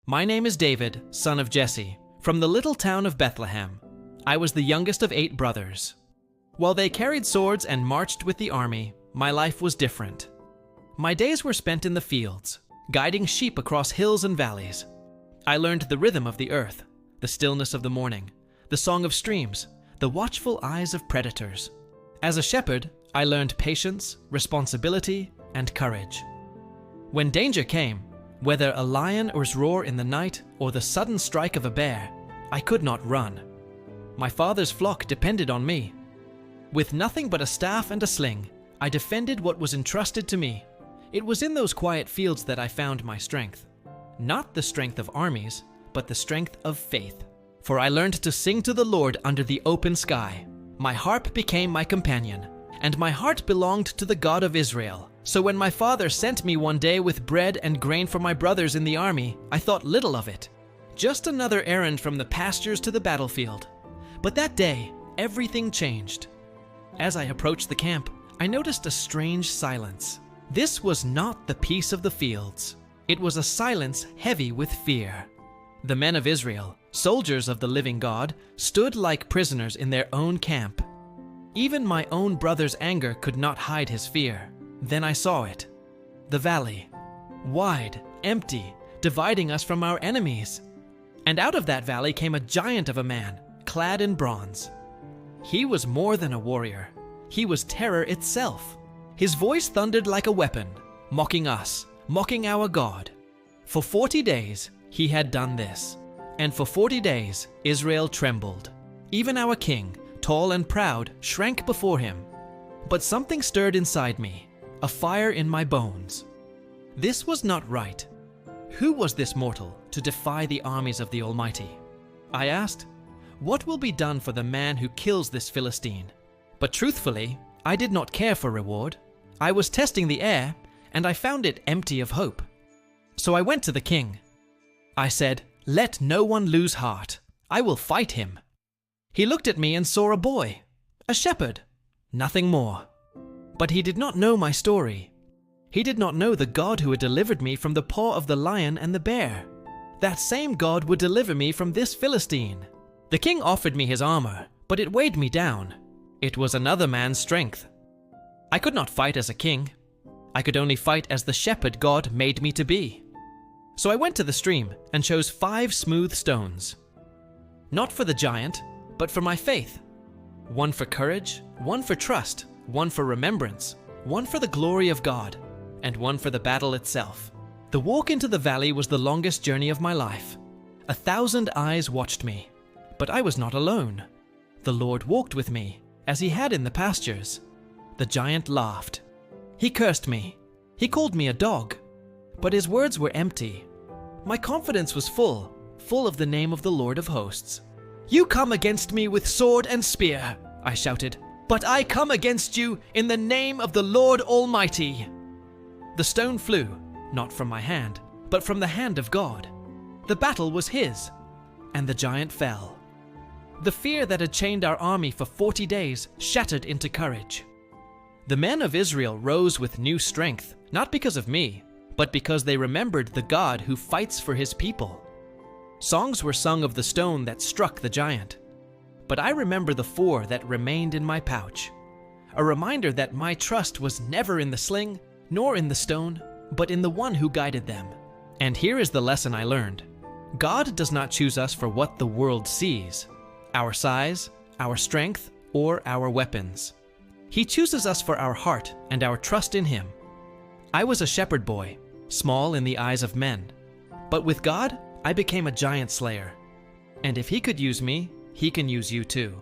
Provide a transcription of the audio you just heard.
My name is David, son of Jesse, from the little town of Bethlehem. I was the youngest of 8 brothers. While they carried swords and marched with the army, my life was different. My days were spent in the fields, guiding sheep across hills and valleys. I learned the rhythm of the earth, the stillness of the morning, the song of streams, the watchful eyes of predators. As a shepherd, I learned patience, responsibility, and courage. When danger came, whether a lion's roar in the night or the sudden strike of a bear, I could not run. My father's flock depended on me. With nothing but a staff and a sling, I defended what was entrusted to me. It was in those quiet fields that I found my strength. Not the strength of armies, but the strength of faith. For I learned to sing to the Lord under the open sky. My harp became my companion, and my heart belonged to the God of Israel. So when my father sent me one day with bread and grain for my brothers in the army, I thought little of it. Just another errand from the pastures to the battlefield. But that day, everything changed. As I approached the camp, I noticed a strange silence. This was not the peace of the fields. It was a silence heavy with fear. The men of Israel, soldiers of the living God, stood like prisoners in their own camp. Even my own brother's anger could not hide his fear. Then I saw it. The valley. Wide, empty, dividing us from our enemies. And out of that valley came a giant of a man, clad in bronze. He was more than a warrior. He was terror itself. His voice thundered like a weapon, mocking us, mocking our God. For 40 days, he had done this. And for 40 days, Israel trembled. Even our king, tall and proud, shrank before him. But something stirred inside me. A fire in my bones. This was not right. Who was this mortal to defy the armies of the Almighty? I asked, what will be done for the man who kills this Philistine? But truthfully, I did not care for reward. I was testing the air, and I found it empty of hope. So I went to the king. I said, let no one lose heart. I will fight him. He looked at me and saw a boy, a shepherd, nothing more. But he did not know my story. He did not know the God who had delivered me from the paw of the lion and the bear. That same God would deliver me from this Philistine. The king offered me his armor, but it weighed me down. It was another man's strength. I could not fight as a king. I could only fight as the shepherd God made me to be. So I went to the stream and chose 5 smooth stones. Not for the giant, but for my faith. One for courage, one for trust, one for remembrance, one for the glory of God, and one for the battle itself. The walk into the valley was the longest journey of my life. 1,000 eyes watched me, but I was not alone. The Lord walked with me, as he had in the pastures. The giant laughed. He cursed me. He called me a dog. But his words were empty. My confidence was full of the name of the Lord of hosts. You come against me with sword and spear, I shouted. But I come against you in the name of the Lord Almighty. The stone flew, not from my hand, but from the hand of God. The battle was his, and the giant fell. The fear that had chained our army for 40 days shattered into courage. The men of Israel rose with new strength, not because of me, but because they remembered the God who fights for his people. Songs were sung of the stone that struck the giant. But I remember the 4 that remained in my pouch. A reminder that my trust was never in the sling, nor in the stone, but in the one who guided them. And here is the lesson I learned. God does not choose us for what the world sees, our size, our strength, or our weapons. He chooses us for our heart and our trust in him. I was a shepherd boy, small in the eyes of men. But with God, I became a giant slayer. And if he could use me, he can use you too.